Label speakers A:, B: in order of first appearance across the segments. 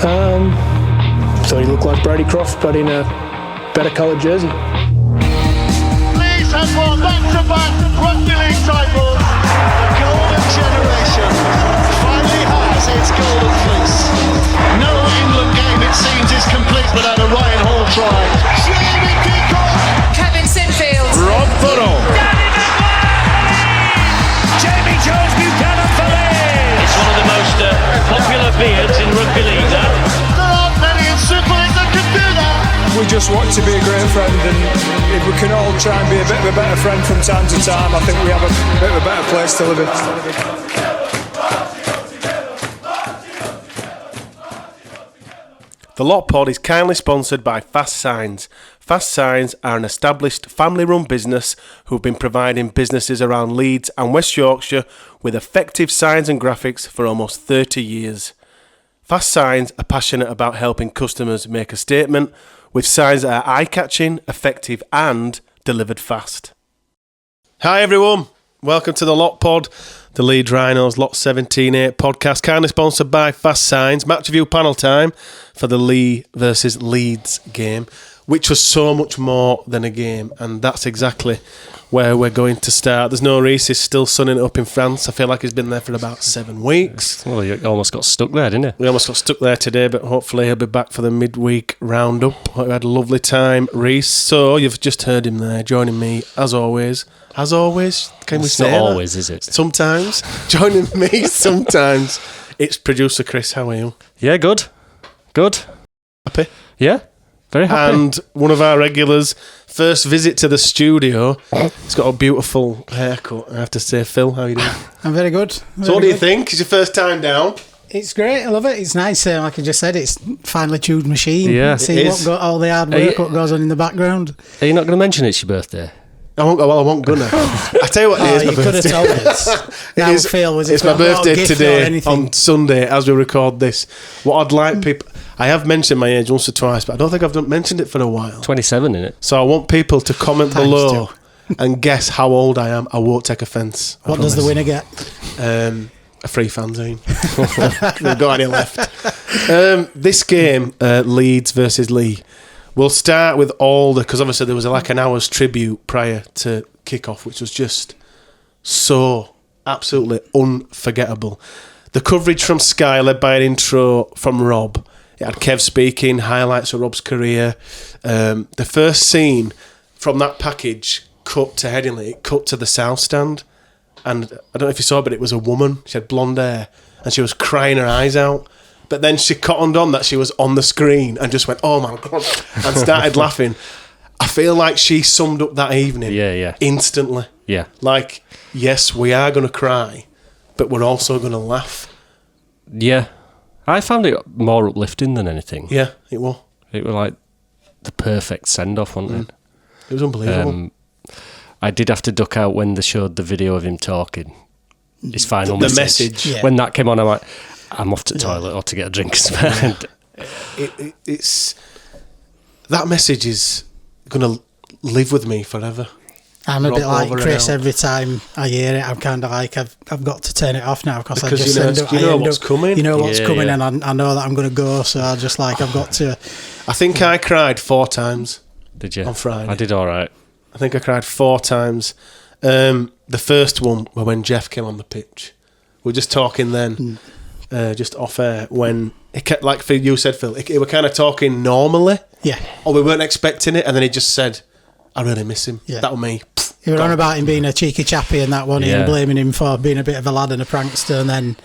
A: Thought he looked like Brody Croft, but in a better coloured jersey.
B: Leeds have won back-to-back Rugby League titles. The golden generation finally has its golden fleece. No England game, it seems, is complete without a Ryan Hall try. Jamie Peacock.
C: Kevin Sinfield.
D: Rob Burrow.
E: Jamie Jones Buchanan for Leeds.
F: It's one of the most popular beards in rugby league, that.
B: There aren't many in Super League that can do that.
G: We just want to be a great friend, and if we can all try and be a bit of a better friend from time to time, I think we have a bit of a better place to live in.
D: The Lot Pod is kindly sponsored by Fast Signs. Fast Signs are an established family-run business who have been providing businesses around Leeds and West Yorkshire with effective signs and graphics for almost 30 years. Fast Signs are passionate about helping customers make a statement with signs that are eye-catching, effective and delivered fast. Hi everyone, welcome to the Lot Pod, the Leeds Rhinos Lot 17-8 podcast, kindly sponsored by Fast Signs. Match review panel time for the Leigh versus Leeds game, which was so much more than a game, and that's exactly where we're going to start. There's no Reece, he's still sunning it up in France. I feel like he's been there for about 7 weeks.
H: Well, you almost got stuck there, didn't you?
D: We almost got stuck there today, but hopefully he'll be back for the midweek roundup. We had a lovely time, Reece. So you've just heard him there, joining me as always. As always, can we say that?
H: It's not always, is it?
D: Sometimes. Joining me sometimes. It's producer Chris. How are you?
H: Yeah, good. Good.
D: Happy?
H: Yeah, very happy.
D: And one of our regulars, first visit to the studio. He's got a beautiful haircut, I have to say. Phil, how are you doing?
I: I'm very good.
D: So what do you think? It's your first time down?
I: It's great. I love it. It's nice. Like I just said, it's finely tuned machine.
H: Yeah,
I: See
D: it
I: what
D: is.
I: got all the hard work, what goes on in the background.
H: Are you not going to mention it's your birthday?
D: I won't gonna. I tell you what, it is my
I: you could have
D: birthday.
I: told us.
D: It
I: Now,
D: is-
I: Phil, was
D: it's
I: it
D: my
I: got a
D: birthday
I: gift or
D: today
I: anything?
D: on Sunday as we record this. What I'd like people... I have mentioned my age once or twice, but I don't think I've mentioned it for a while.
H: 27, innit?
D: So I want people to comment
I: Times
D: below
I: two.
D: and guess how old I am. I won't take offence. I
I: What does the
D: promise.
I: winner get?
D: A free fanzine. We've got any left. This game, Leeds versus Leigh. We'll start with because obviously there was like an hour's tribute prior to kick-off, which was just so absolutely unforgettable. The coverage from Sky, led by an intro from Rob. It had Kev speaking, highlights of Rob's career. The first scene from that package cut to Headingley, it cut to the South Stand. And I don't know if you saw, but it was a woman. She had blonde hair and she was crying her eyes out. But then she cottoned on that she was on the screen and just went, oh my God, and started laughing. I feel like she summed up that evening instantly.
H: Yeah.
D: Like, yes, we are going to cry, but we're also going to laugh.
H: Yeah. I found it more uplifting than anything.
D: Yeah, it was.
H: It was like the perfect send-off, wasn't it?
D: It was unbelievable.
H: I did have to duck out when they showed the video of him talking. His final
D: The
H: message.
D: message.
I: Yeah.
H: When that came on, I'm like, I'm off to the toilet or to get a drink.
D: It's that message is going to live with me forever.
I: I'm a
D: Rob
I: bit like
D: over and
I: Chris.
D: out.
I: Every time I hear it, I'm kind of like I've got to turn it off now because I
D: Because
I: just
D: you know-
I: end up,
D: you know
I: I end
D: what's
I: up-
D: coming.
I: You know what's
H: Yeah,
I: coming,
H: yeah.
I: and I know that I'm going to go. So I just like I've got to.
D: I think I cried 4 times.
H: Did you?
D: On Friday.
H: I did all right.
D: I think I cried 4 times. The first one was when Jeff came on the pitch. We were just talking then, just off air, when it kept, like you said, Phil, we were kind of talking normally,
I: Yeah.
D: or we weren't expecting it, and then he just said, I really miss him.
I: Yeah.
D: That was me.
I: You were on about him being a cheeky chappy and that one,
H: Yeah.
I: and blaming him for being a bit of a lad and a prankster, and then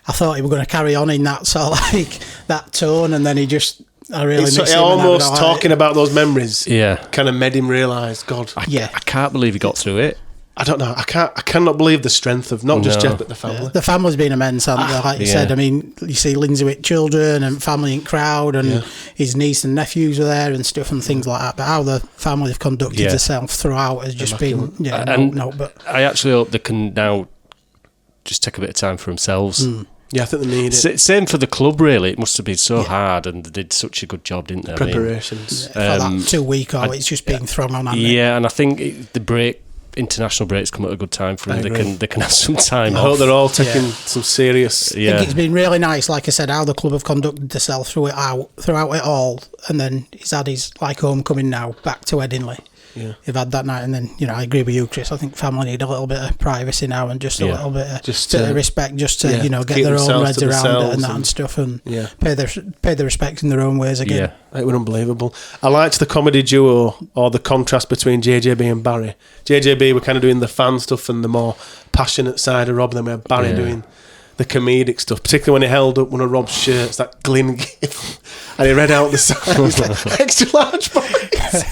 I: I thought he was going to carry on in that sort of like that tone, and then he just. I really miss him. and I
D: Almost
I: was
D: talking about those memories
H: Yeah.
D: kind of made him realise, God,
H: I
I: Yeah.
H: can't believe he got through it.
D: I don't know. I cannot believe the strength of not just
H: No.
D: Jeff, but the family.
I: The family's been immense, haven't they? Like you
H: yeah.
I: said, I mean, you see Lindsay with children and family in crowd, and his niece and nephews were there and stuff and things like that. But how the family have conducted
H: Yeah.
I: themselves throughout has just been,
H: And
I: but
H: I actually hope they can now just take a bit of time for themselves.
D: Yeah, I think they need it.
H: Same for the club, really. It must have been so hard, and they did such a good job, didn't they?
D: Preparations.
I: for that 2 week, it's just been thrown on. hasn't it?
H: Yeah, and I think the break international breaks come at a good time for them. They can have some time
D: I
H: off.
D: hope they're all taking some serious...
I: I think it's been really nice, like I said, how the club have conducted themselves throughout it all, and then he's had his homecoming now back to Headingley.
D: Yeah.
I: They've had that night, and then I agree with you, Chris. I think family need a little bit of privacy now and just a little bit of respect, just to get their own heads around it and that and stuff, and pay their respect in their own ways again.
D: Yeah, it was unbelievable. I liked the comedy duo, or the contrast between JJB and Barry. JJB were kind of doing the fan stuff and the more passionate side of Rob, and then we had Barry doing the comedic stuff, particularly when he held up one of Rob's shirts, that Glyn gift, and he read out the sign. He was like, extra large boys.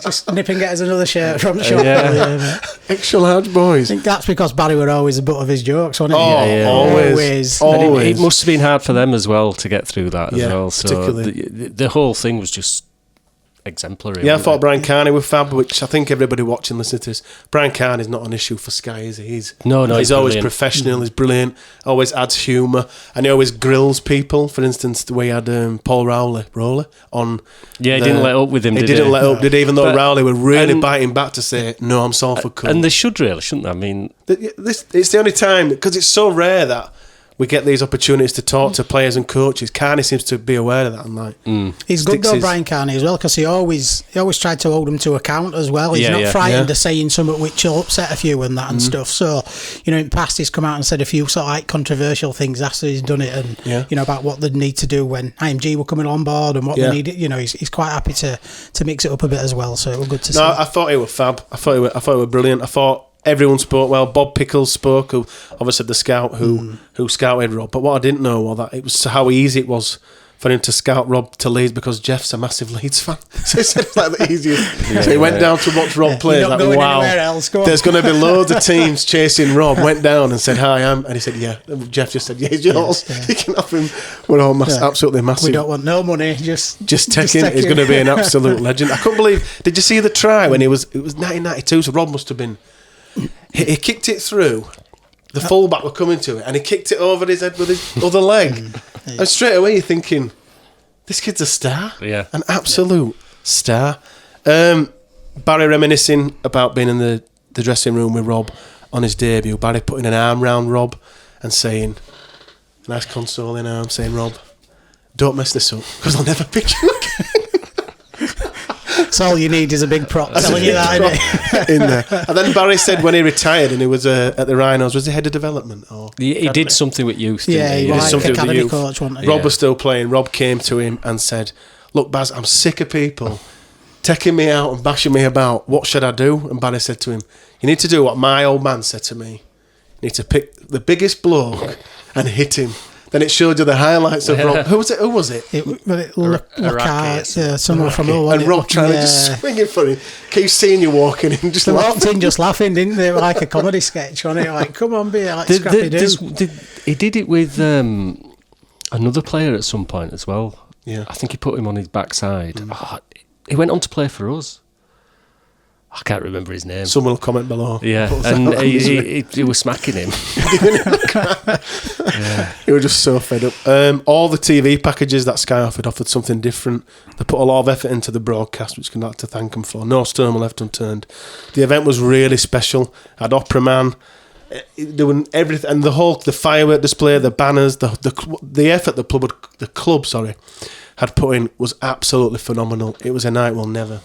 I: Just nip and get us another shirt from the shop.
D: Extra large boys.
I: I think that's because Barry were always the butt of his jokes, wasn't he?
D: Always.
H: And it must have been hard for them as well to get through that as well. So
D: particularly.
H: The whole thing was just exemplary.
D: Yeah, I thought Brian Carney was fab, which I think everybody watching listening to this. Brian Carney's not an issue for Sky, is he? He's always
H: brilliant.
D: professional, he's brilliant, always adds humour, and he always grills people. For instance, the way he had Paul Rowley on.
H: Yeah, he didn't let up with him,
D: He didn't let up, did he? Even though Rowley were really biting back to say, no, I'm Salford cool.
H: And they should really, shouldn't they? I mean...
D: It's the only time, because it's so rare that we get these opportunities to talk to players and coaches. Carney seems to be aware of that. And
I: he's good though, Brian Carney, as well, because he always tried to hold him to account as well. He's not frightened of saying something which will upset a few and that and stuff. So, in the past he's come out and said a few sort of controversial things after he's done it, and about what they need to do when IMG were coming on board and what they needed. He's quite happy to mix it up a bit as well. So it was good to see.
D: I thought he was fab. I thought he was brilliant. I thought everyone spoke well. Bob Pickles spoke, who obviously the scout who scouted Rob. But what I didn't know was that it was how easy it was for him to scout Rob to Leeds, because Jeff's a massive Leeds fan. So he said it's like the easiest. So he went down to watch Rob play.
I: Like, wow,
D: there's going to be loads of teams chasing Rob. Went down and said, hi, and he said, yeah. Jeff just said, yeah, he's yours. You can have him. We're all absolutely massive.
I: We don't want no money, just take him.
D: He's going to be an absolute legend. I couldn't believe, did you see the try when it was 1992, so Rob must have been, he kicked it through. The fullback were coming to it, and he kicked it over his head with his other leg. And straight away you're thinking, this kid's a star.
H: Yeah.
D: An absolute star. Barry reminiscing about being in the dressing room with Rob on his debut. Barry putting an arm round Rob and saying, nice consoling arm, saying, Rob, don't mess this up, because I'll never pick you again.
I: So all you need is a big prop telling you that, innit?
D: In there. And then Barry said when he retired and he was at the Rhinos, was he head of development? Or
H: he did something with youth, didn't
I: he?
D: He did something with the youth.
I: Coach, wasn't he?
D: Rob was still playing. Rob came to him and said, look, Baz, I'm sick of people taking me out and bashing me about. What should I do? And Barry said to him, you need to do what my old man said to me. You need to pick the biggest bloke and hit him. Then it showed you the highlights of Rob. Who was it?
I: Someone from Hull.
D: And Rob trying to just swing it for him. Keep seeing you walking in, just
I: walked in just laughing, didn't they? Like a comedy sketch, wasn't it? Like, come on, be like Scrappy Doo.
H: He did it with another player at some point as well.
D: Yeah,
H: I think he put him on his backside. He went on to play for us. I can't remember his name.
D: Someone will comment below.
H: Yeah, and he was smacking him.
D: He was just so fed up. All the TV packages that Sky offered something different. They put a lot of effort into the broadcast, which can like to thank them for. No stone were left unturned. The event was really special. Had Opera Man doing everything, and the firework display, the banners, the effort the club had put in was absolutely phenomenal. It was a night we'll never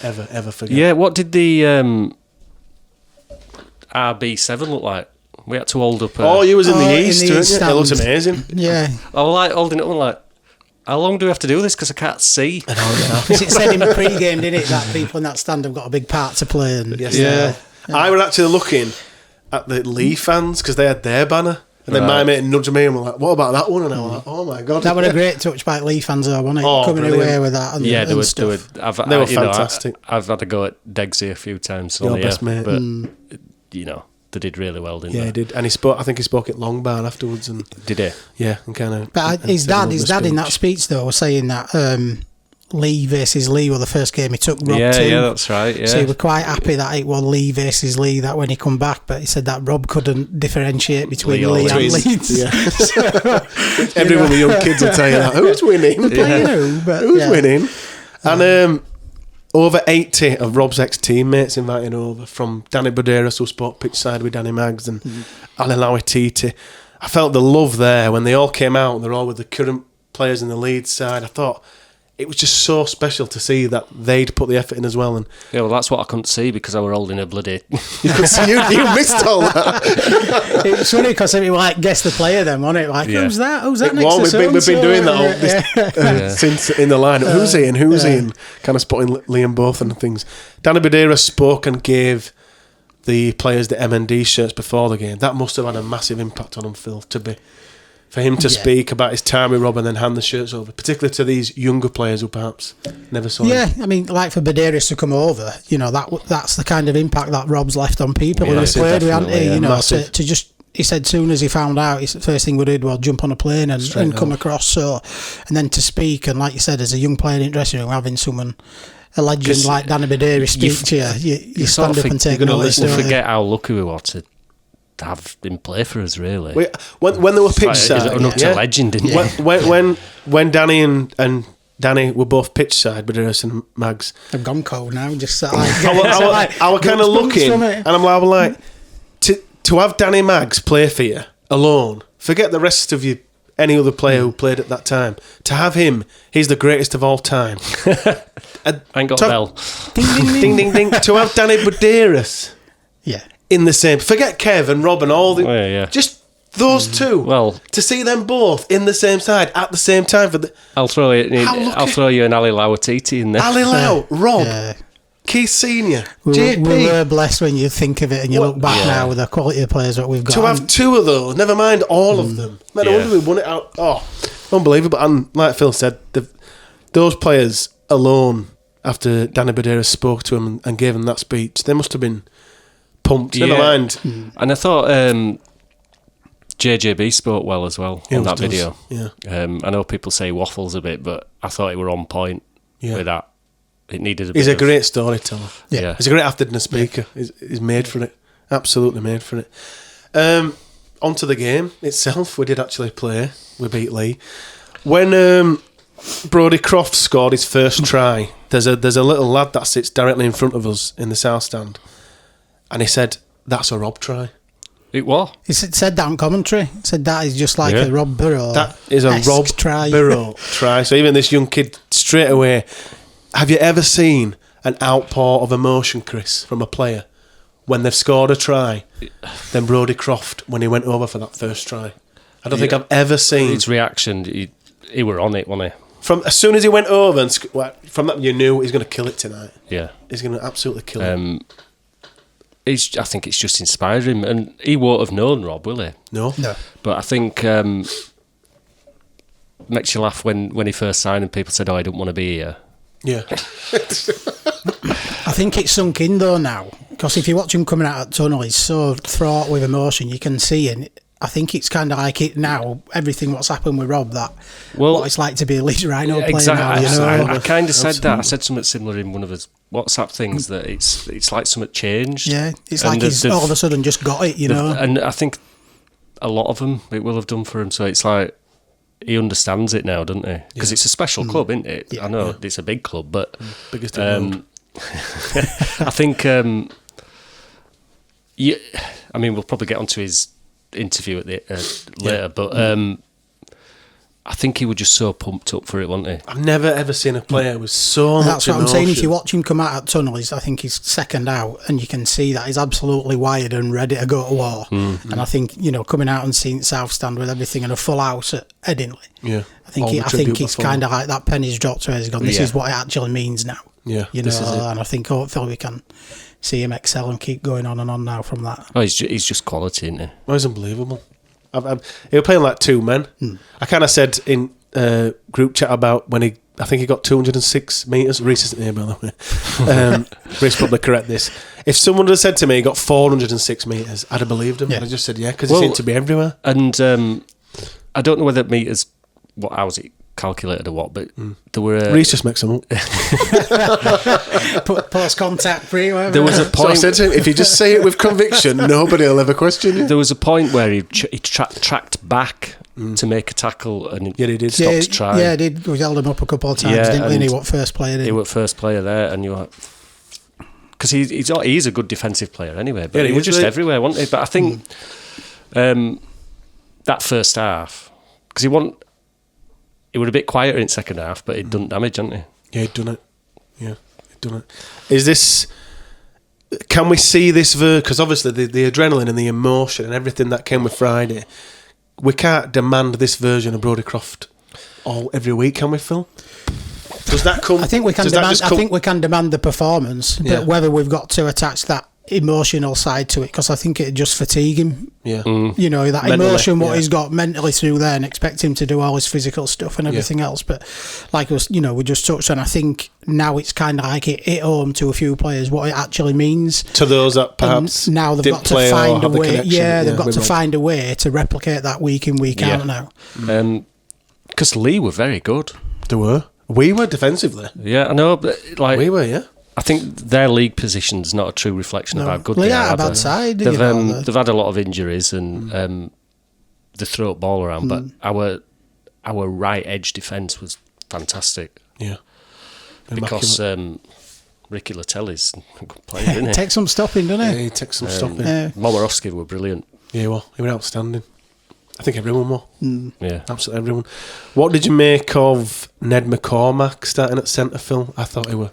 D: ever forget.
H: Yeah, what did the RB7 look like? We had to hold up.
D: You was in the east, weren't you? It looked amazing.
I: Yeah,
H: I was like holding it up, like, how long do we have to do this? Because I can't see.
I: Because it said in the pre-game, didn't it, that people in that stand have got a big part to play. And
D: I was actually looking at the Leigh fans because they had their banner. And then my mate nudged me and were like, what about that one? And I was like, oh my God.
I: That was a great touch by Leigh fans, though, wasn't it? Coming away with that. And,
H: yeah, they were
D: fantastic.
H: I've had to go at Degsy a few times.
D: Your best mate.
H: But, they did really well, didn't they?
D: Yeah, he did. And I think he spoke at Long Bar afterwards. And
H: did he?
D: Yeah, and kind of.
I: But his dad in that speech, though, was saying that Leigh versus Leigh were the first game he took Rob to.
H: Yeah, that's right. Yeah.
I: So he was quite happy that it was Leigh versus Leigh that when he come back, but he said that Rob couldn't differentiate between Leigh and Leeds.
D: Yeah. Everyone with young kids will tell you that. Who's winning?
I: Who's winning?
D: And over 80 of Rob's ex-teammates invited over, from Danny Buderas, who spoke pitch side with Danny Maggs, and Ali Lawatiti. I felt the love there when they all came out, and they're all with the current players in the Leeds side. I thought it was just so special to see that they'd put the effort in as well. And
H: yeah, well, that's what I couldn't see because I were holding a bloody...
D: you missed all that.
I: It's funny because it was like, guess the player then, wasn't it? Like, who's that? Who's that next to
D: we've been doing that since in the lineup. Who's he and who's he? And kind of spotting Liam both and things. Danny Buderas spoke and gave the players the MND shirts before the game. That must have had a massive impact on him, Phil, for him to speak about his time with Rob and then hand the shirts over, particularly to these younger players who perhaps never saw him.
I: Yeah, I mean, like for Buderas to come over, that's the kind of impact that Rob's left on people who played with, hasn't he? To just, he said, soon as he found out, the first thing we did was jump on a plane and come across. So, and then to speak, and like you said, as a young player in the dressing room, having someone, a legend like Danny Buderas speak to you, you stand up and take notice.
H: You forget how lucky we were to have him play for us, really.
D: When they were pitch side,
H: an utter legend, didn't he?
D: When Danny and Danny were both pitch side, Buderas and Maggs.
I: I've gone cold now. Just
D: I were kind of looking, and I'm like, to have Danny Maggs play for you alone. Forget the rest of you. Any other player who played at that time, to have him, he's the greatest of all time.
H: Ain't got a bell.
D: Ding ding ding. To have Danny Buderas.
I: Yeah.
D: In the same, forget Kev and Rob and all the, just those two.
H: Well,
D: to see them both in the same side at the same time for the.
H: I'll throw you an Ali Lawatiti in there.
D: Ali Lau, Rob, Keith Senior, JP.
I: We were blessed when you think of it and you look back now with the quality of players that we've got.
D: To have two of those, never mind all of them. Man, I wonder we won it out. Oh, unbelievable! And like Phil said, those players alone, after Danny Buderas spoke to him and gave him that speech, they must have been pumped. Never mind.
H: And I thought JJB spoke well as well on that video.
D: Yeah.
H: I know people say waffles a bit, but I thought he were on point with that. It needed a bit.
D: He's a great storyteller.
H: Yeah.
D: He's a great after-dinner speaker. He's made for it. Absolutely made for it. On to the game itself. We did actually play. We beat Leigh. When Brody Croft scored his first try, there's a little lad that sits directly in front of us in the south stand. And he said, "That's a Rob try."
H: It was.
I: He said that in commentary. He said that is just like a Rob Burrow.
D: That is a Rob Burrow try. So even this young kid, straight away, have you ever seen an outpour of emotion, Chris, from a player when they've scored a try? Then Brody Croft, when he went over for that first try. I don't think I've ever seen
H: his reaction. He were on it, wasn't he?
D: From as soon as he went over, and from that you knew he's going to kill it tonight.
H: Yeah,
D: he's going to absolutely kill it.
H: I think it's just inspired him, and he won't have known Rob, will he?
D: No.
H: But I think makes you laugh when he first signed and people said, "Oh, I don't want to be here."
D: Yeah.
I: I think it's sunk in though now, because if you watch him coming out of the tunnel, he's so fraught with emotion. You can see it. I think it's kind of like it now. Everything what's happened with Rob, what it's like to be a Leeds Rhino player.
H: Exactly.
I: Now,
H: I kind of said that. I said something similar in one of his WhatsApp things that it's like something changed.
I: Yeah, it's like he's all of a sudden just got it,
H: And I think a lot of them it will have done for him. So it's like he understands it now, doesn't he? Because it's a special club, isn't it? Yeah. I know it's a big club, but
D: biggest in the world.
H: I think. I mean, we'll probably get onto his interview at the later, but I think he was just so pumped up for it, wasn't he?
D: I've never ever seen a player with so much
I: That's what
D: emotion.
I: I'm saying. If you watch him come out of the tunnel, I think he's second out, and you can see that he's absolutely wired and ready to go to war. And I think coming out and seeing South Stand with everything and a full house at Headingley.
D: Yeah,
I: I think it's kind of like that penny's dropped where he's gone. This is what it actually means now.
D: Yeah,
I: this is it. And I think hopefully we can see him excel and keep going on and on now from that.
H: Oh, he's just quality, isn't he?
D: Oh, he's unbelievable. He was playing like two men. I kind of said in group chat about when I think he got 206 metres. Reese isn't here, by the way. Reese probably correct this. If someone had said to me he got 406 metres, I'd have believed him. I'd have just said, because he seemed to be everywhere.
H: And I don't know whether meters, how was it calculated or what, but there were...
D: Reece just makes them up.
I: Post-contact free, whatever.
H: There was a point...
D: So I said to him, if you just say it with conviction, nobody will ever question you.
H: There was a point where he tracked back to make a tackle and
D: he did.
H: stopped trying.
I: Yeah, he did. We held him up a couple of times, didn't we? And he was first player.
H: He was first player there, and you were... Because he's a good defensive player anyway, but he was just everywhere, wasn't he? But I think that first half, because he was a bit quieter in second half, but he'd done damage, hadn't he?
D: Yeah, he'd done it. Yeah, he'd done it. Is this... Can we see this... Because obviously the adrenaline and the emotion and everything that came with Friday, we can't demand this version of Brody Croft every week, can we, Phil? Does that come?
I: I think we can demand. I think we can demand the performance, but whether we've got to attach that emotional side to it, because I think it'd just fatigue him. Yeah, you know, that mentally, emotion, what he's got mentally through there, and expect him to do all his physical stuff and everything else. But like us, you know, we just touched on. I think now it's kind of like it hit home to a few players what it actually means
D: to those that perhaps
I: and now they've got to find a way. They've got to find a way to replicate that week in, week out now.
H: Because Leigh were very good.
D: They were. We were defensively.
H: Yeah, I know, but like
D: we were. Yeah,
H: I think their league position's not a true reflection of how good they are.
I: A bad side.
H: They've had a lot of injuries and they throw a ball around, but our right edge defence was fantastic.
D: Yeah,
H: because Ricky Latelli's a good player, isn't he?
I: Takes some stopping, doesn't he?
D: Yeah, he takes some stopping.
H: Momorowski were brilliant.
D: Yeah, well, he was outstanding. I think everyone will.
H: Yeah,
D: absolutely everyone. What did you make of Ned McCormack starting at centre, Phil? I thought he were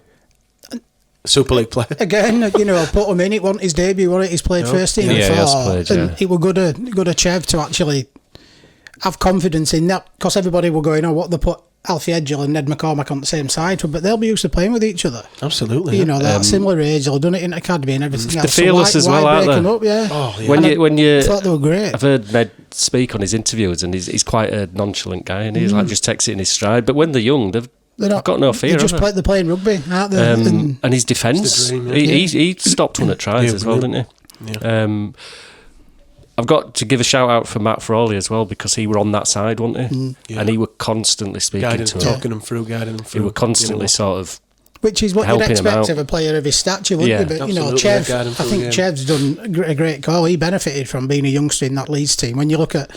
D: Super League player.
I: Again, you know, put him in. It wasn't his debut, was it? He's played first team before.
H: He has played,
I: and it was good of Chev to actually have confidence in that, because everybody were going, what they put Alfie Edgell and Ned McCormack on the same side, but they'll be used to playing with each other.
D: Absolutely.
I: You know, they're similar age, they've done it in academy and everything else.
H: They're fearless as well, aren't they?
I: Up, yeah.
D: Oh, yeah.
H: When you
I: I thought they were great.
H: I've heard Ned speak on his interviews, and he's quite a nonchalant guy, and he's like just takes it in his stride. But when they're young, they've got no fear.
I: They're playing rugby, aren't they?
H: And his defence, he stopped one at tries as well, didn't he?
D: Yeah.
H: I've got to give a shout out for Matt Frawley as well, because he were on that side, wasn't he? And he were constantly speaking to him,
D: guiding them through.
H: He were constantly sort of,
I: which is what you'd expect of a player of his stature, wouldn't you? But you know, Chev, I think Chev's done a great call. He benefited from being a youngster in that Leeds team. When you look at,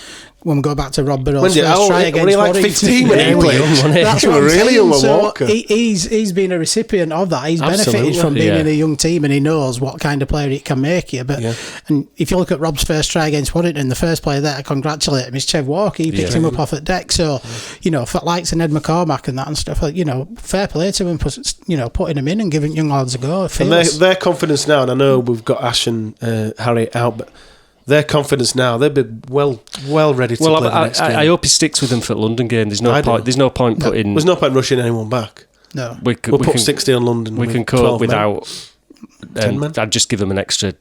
I: when we go back to Rob Burrow's first try against
D: he like 15 when he played.
I: That's what I'm
D: really
I: saying.
D: So
I: he's been a recipient of that. He's benefited from being in a young team, and he knows what kind of player it can make you. But and if you look at Rob's first try against Warrington, the first player there to congratulate him is Chev Walker. He picked him up off at deck. So you know, for likes of Ned McCormack and that and stuff, you know, fair play to him for, you know, putting him in and giving young lads a go.
D: And their confidence now, and I know we've got Ash and Harry out, but their confidence now, they'll be well ready to play the next game.
H: I hope he sticks with them for the London game. There's no point putting.
D: There's no point rushing anyone back.
I: No,
D: we'll put 60 on London.
H: We can cope without 10 men. I'd just give them an extra.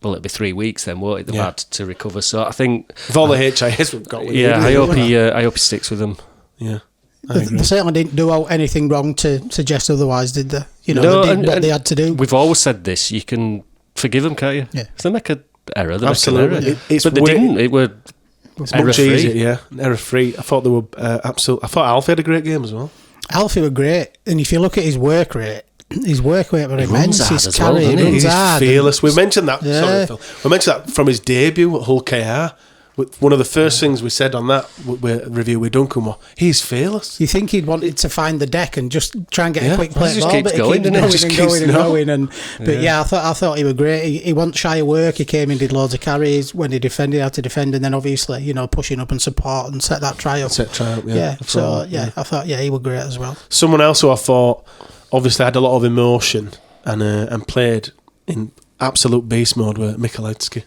H: Well, it'll be 3 weeks then, won't it? They've had to recover. So I think
D: with all the HIS we've got.
H: I hope he sticks with them.
D: Yeah.
I: They certainly didn't do anything wrong to suggest otherwise, did they? You know, they did what they had to do.
H: We've always said this: you can forgive them, can't you?
I: Yeah.
H: If they make an error, they
D: absolutely.
H: Make an error. But they didn't. It were
D: much easier. Error free. I thought they were absolute. I thought Alfie had a great game as well.
I: Alfie were great, and if you look at his work rate were immense. His carry, he runs hard.
D: He's fearless. We mentioned that. Yeah. Sorry, Phil. We mentioned that from his debut at Hull KR. One of the first things we said on that review with Duncan was, he's fearless.
I: You think he'd wanted to find the deck and just try and get a quick play ball,
H: but he keeps
I: going. But I thought he was great. He wasn't shy of work. He came in, did loads of carries. When he defended, had to defend, and then obviously, you know, pushing up and support and set that try up. I thought he was great as well.
D: Someone else who I thought obviously had a lot of emotion and played in absolute beast mode were Michalewski.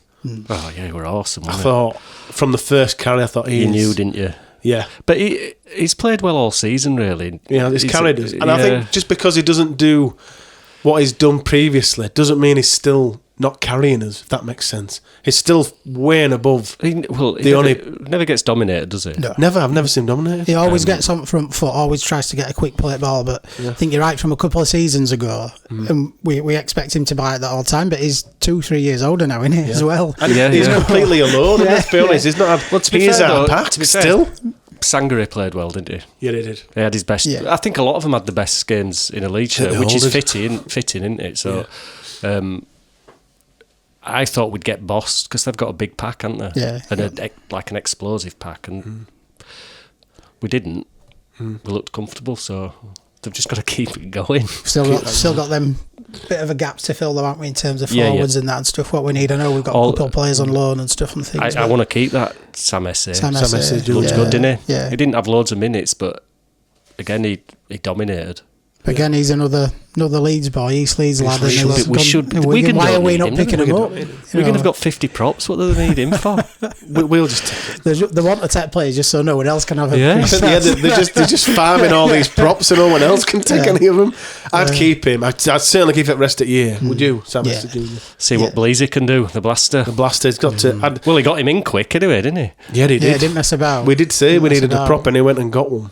H: Oh yeah, he were awesome.
D: I thought from the first carry, I thought
H: you knew, didn't you?
D: Yeah,
H: but he's played well all season, really.
D: Yeah, he's carried us, and I think just because he doesn't do what he's done previously doesn't mean he's still not carrying us. If that makes sense, he's still way and above.
H: He never gets dominated, does he?
I: No.
D: Never. I've never seen him dominated.
I: He always gets on front foot. Always tries to get a quick play ball. But I think you're right. From a couple of seasons ago, and we expect him to buy it that all the time. But he's 2-3 years older now, isn't he? As well.
D: And he's completely alone. Let's be honest. He's not. He's our pack still.
H: Sangare played well, didn't he?
D: Yeah, he did.
H: He had his best.
I: Yeah.
H: I think a lot of them had the best games in a league shirt, which is fitting, isn't it? So, I thought we'd get bossed because they've got a big pack, haven't they?
I: Yeah.
H: And like an explosive pack, and we didn't. We looked comfortable, so they've just got to keep it going.
I: Still got them bit of a gap to fill, though, haven't we, in terms of forwards and that and stuff. What we need, I know we've got a couple of players on loan and stuff and things.
H: I want to keep that Sam Esse.
I: Sam Esse
H: looks good, didn't he?
I: Yeah.
H: He didn't have loads of minutes, but again, he dominated.
I: Again, he's another Leeds boy, East Leeds lad.
H: Why
I: are we not picking him up?
H: Wigan have got 50 props. What do they need him for?
D: We'll just take it.
I: They want to take players just so no one else can have them.
H: Yeah.
D: They're just farming all these props and no one else can take any of them. I'd keep him. I'd certainly keep it rest of the year. Would you, Sam Esse Jr.?
H: See what Bleasy can do, the blaster.
D: The blaster's got to...
H: Well, he got him in quick anyway, didn't he?
D: Yeah, he did.
I: Yeah, didn't mess about.
D: We did say we needed a prop and he went and got one.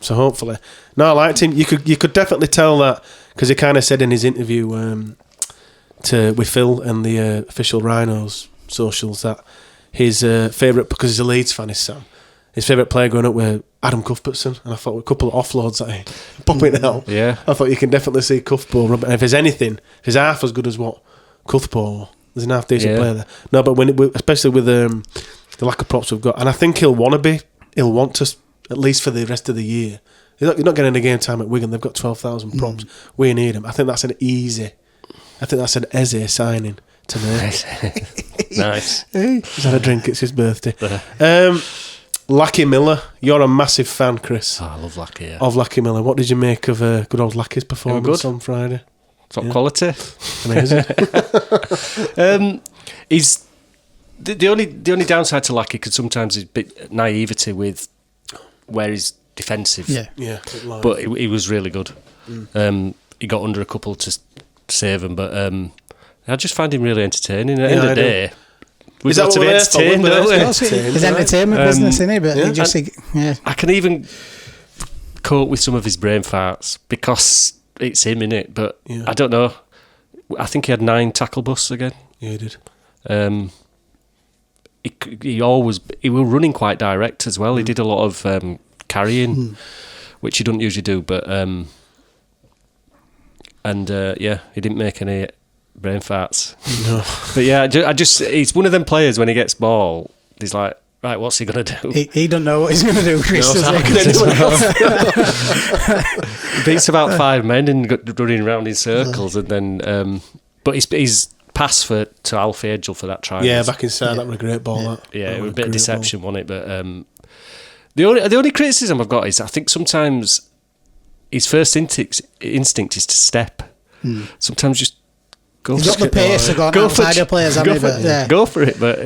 D: So hopefully... No, I liked him. You could definitely tell that because he kind of said in his interview with Phil and the official Rhinos socials that his favourite, because he's a Leeds fan, is Sam. His favourite player growing up were Adam Cuthbertson, and I thought with a couple of offloads that he popping out.
H: Yeah,
D: I thought you can definitely see Cuthbert. And if there's anything, if he's half as good as what Cuthbert, there's an half decent player there. No, but especially with the lack of props we've got, and I think he'll want to at least for the rest of the year. You're not getting any game time at Wigan. They've got 12,000 props. We need them. I think that's an Eze signing to make.
H: Nice.
D: He's had a drink. It's his birthday. Lachie Miller. You're a massive fan, Chris.
H: Oh, I love Lachie. Yeah.
D: Of Lachie Miller. What did you make of good old Lachie's performance on Friday?
H: Top quality.
D: Amazing.
H: He's the only downside to Lachie could sometimes is a bit naivety with where he's defensive.
D: Yeah.
H: But he was really good. He got under a couple to save him, but I just find him really entertaining. At the end of the day, we've got to be entertained, don't we?
I: It's entertainment business, isn't it? But
H: I can even cope with some of his brain farts because it's him, innit? But I don't know. I think he had 9 tackle busts again.
D: Yeah, he did.
H: He was running quite direct as well. He did a lot of carrying, which he doesn't usually do, but he didn't make any brain farts.
D: No.
H: But he's one of them players when he gets ball, he's like, right, what's he going to do?
I: He don't know what he's going to do, Chris.
H: He beats about 5 men and running around in circles, and then but he's pass to Alfie Edgell for that try.
D: Yeah, back inside, that was a great ball.
H: It was a bit of deception, wasn't it? But the only criticism I've got is I think sometimes his first instinct is to step. Sometimes just go.
I: He's got the pace to go outside the players.
H: Go for it. But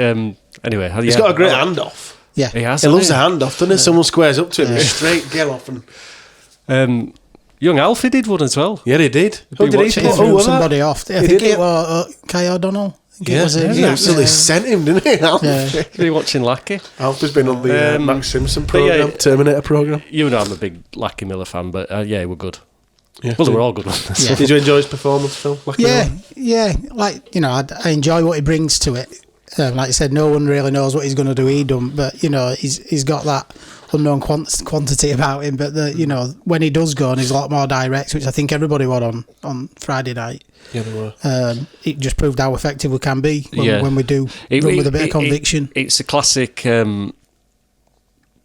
H: anyway,
D: he's got a great handoff.
I: Yeah,
H: he has.
D: He loves the handoff, doesn't he? Someone squares up to him, straight get off and.
H: Young Alfie did one as well.
D: Yeah, he did.
I: Who did he threw somebody off? I think it was Kai O'Donnell.
D: He absolutely sent him, didn't he?
H: Yeah. Were you watching Lachie?
D: Alfie's been on the Max Simpson programme, Terminator programme.
H: You know I'm a big Lachie Miller fan, but we're good. Yeah, well, they were all good ones.
D: Yeah. Did you enjoy his performance, Phil?
I: Yeah. Like, I enjoy what he brings to it. Like you said, no one really knows what he's going to do. He don't, but he's got that unknown quantity about him. But when he does go, and he's a lot more direct, which I think everybody was on Friday night.
D: Yeah, they were.
I: It just proved how effective we can be when we do run with a bit of conviction.
H: It's a classic.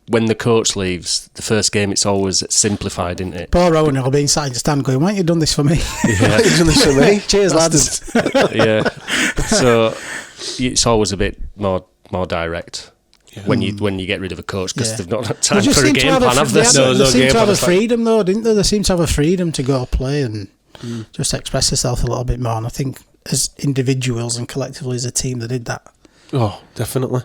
H: When the coach leaves, the first game, it's always simplified, isn't it?
I: Poor Rowan will be inside the stand going, why haven't you done this for me?
D: Yeah. You've done this for me?
I: Cheers, lads.
H: Yeah. So it's always a bit more direct when you get rid of a coach because they've not had time for a game plan, have they?
I: They seem to have a freedom, though, didn't they? They seem to have a freedom to go play and just express themselves a little bit more. And I think as individuals and collectively as a team, they did that.
D: Oh, definitely.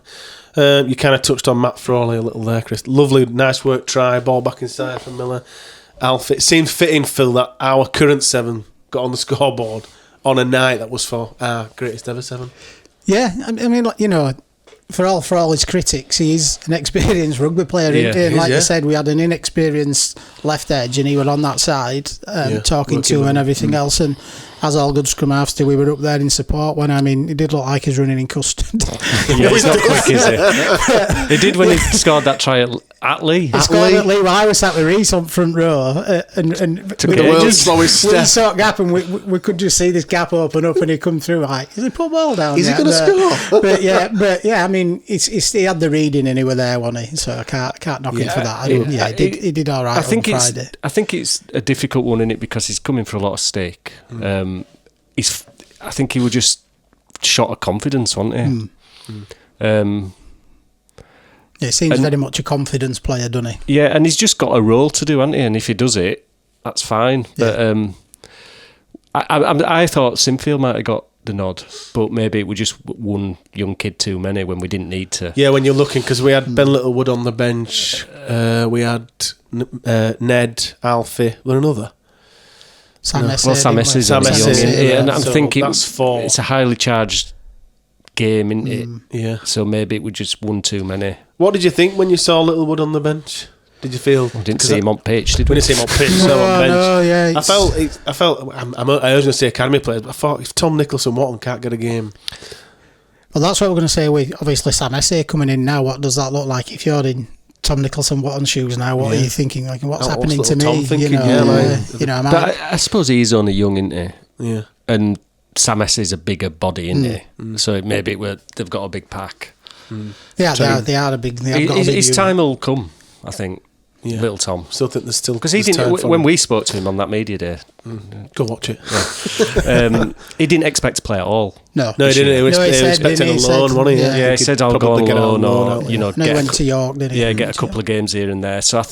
D: You kind of touched on Matt Frawley a little there, Chris. Lovely, nice work try, ball back inside from Miller. Alfie, it seemed fitting, Phil, that our current 7 got on the scoreboard on a night that was for our greatest ever 7.
I: Yeah, I mean, for all his critics, he's an experienced rugby player. You said, we had an inexperienced left edge, and he was on that side talking to him and everything else. And as all good scrum halves do, we were up there in support when, it did look like he's running in custard.
H: Yeah, he's not quick, is he? He did when he scored that try at Leigh.
I: He scored at Leigh. Well, I was sat with Reece on front row, and
D: took the world's slowest step.
I: We saw a gap, and we could just see this gap open up, and he come through like, is he put the ball down?
D: Is he going to score?
I: But yeah, he had the reading and he were there, wasn't he? So I can't knock him for that. He did all right on Friday.
H: I think it's a difficult one, isn't it? Because he's coming for a lot of stake. I think he was just shot of confidence, wasn't he?
I: It seems very much a confidence player, doesn't he?
H: Yeah, and he's just got a role to do, hasn't he? And if he does it, that's fine.
I: Yeah.
H: But I thought Sinfield might have got the nod, but maybe it was just one young kid too many when we didn't need to.
D: Yeah, when you're looking, because we had Ben Littlewood on the bench, we had Ned, Alfie, was there another?
I: Sam Essay.
H: Well, Sam Essay's
D: Sam Essay,
H: and I'm thinking
D: that's 4.
H: It's a highly charged game, isn't it?
D: Yeah.
H: So maybe it was just one too many.
D: What did you think when you saw Littlewood on the bench? Did you feel?
H: We didn't see him on pitch, did we?
D: We didn't see him on pitch, so on bench.
I: No, yeah,
D: I felt. I was going to say academy players, but I thought if Tom Nicholson Watton can't get a game.
I: Well, that's what we're going to say with obviously Sam Essay coming in now. What does that look like if you're in Tom Nicholson Watton's shoes now? What are you thinking? Like, what's happening to me?
D: Tom thinking,
H: But I suppose he's only young, isn't he?
D: Yeah.
H: And Sam Essay's a bigger body, isn't he? So maybe they've got a big pack.
I: Yeah, they are a big.
H: His time will come, I think.
D: Yeah.
H: Little Tom.
D: Still think there's still
H: because he didn't when we spoke to him on that media day.
D: Go watch it.
H: Yeah. He didn't expect to play at all.
D: No, he didn't. He was expecting a loan, wasn't he?
H: Yeah, he said I'll go on loan, or
I: he went to York, didn't he?
H: Yeah, get a couple of games here and there. So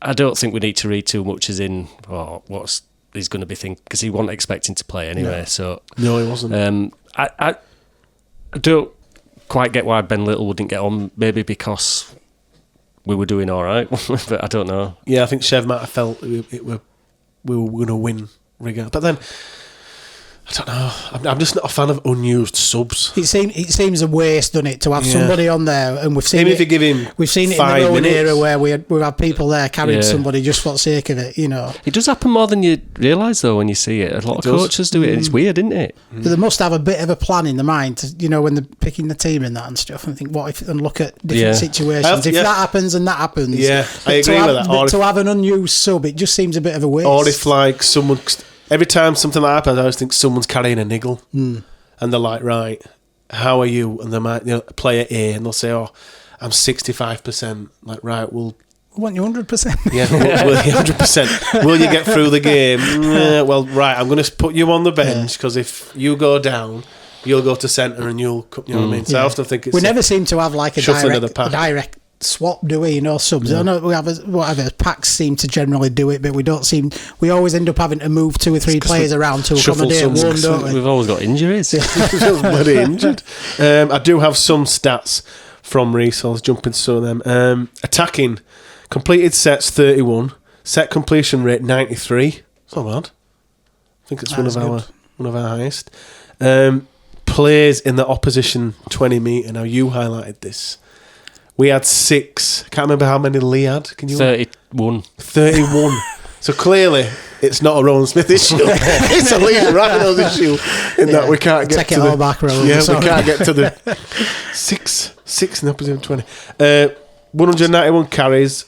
H: I don't think we need to read too much as in what's he's going to be thinking, because he wasn't expecting to play anyway.
D: No, he wasn't.
H: I don't quite get why Ben Little wouldn't get on. Maybe because we were doing all right, but I don't know.
D: Yeah, I think Chev might have felt we were going to win regardless. But then, I don't know. I'm just not a fan of unused subs.
I: It seems a waste, doesn't it, to have somebody on there, and we've seen
D: if you give him
I: we've seen it in the Rowan era where we have people there carrying somebody just for the sake of it, It
H: does happen more than you realise, though, when you see it. A lot of coaches do it, and it's weird, isn't it?
I: But they must have a bit of a plan in the mind, to, when they're picking the team and that and stuff, and think, what if, and look at different situations. If that happens and that happens,
D: I agree with that.
I: To have an unused sub, it just seems a bit of a waste.
D: Or if someone. Every time something like that happens, I always think someone's carrying a niggle. And they're like, right, how are you? And they might player A, and they'll say, oh, I'm 65%. Like, right, we
I: want you 100%.
D: Yeah, 100%. Will you get through the game? Well, right, I'm going to put you on the bench, because if you go down, you'll go to centre and you'll, you know what I mean? So I often think it's...
I: We never seem to have like a direct swap, do we? Subs. I know we have whatever packs seem to generally do it, but we always end up having to move 2 or 3 players around to accommodate one, don't we?
H: We've always got injuries.
D: We're bloody injured. I do have some stats from Reece. I'll jump into some of them. Attacking, completed sets 31, set completion rate 93. It's not bad. I think it's one of our highest. Plays in the opposition 20 metre. Now you highlighted this. We had 6. Can't remember how many Leigh had. Can you?
H: 31.
D: 31. So clearly, it's not a Rowan Smith issue. It's a Leeds Rhinos issue. That we can't get to
I: all back, Rowan.
D: Yeah, we can't get to the 6 in the opposite 20. 191 carries,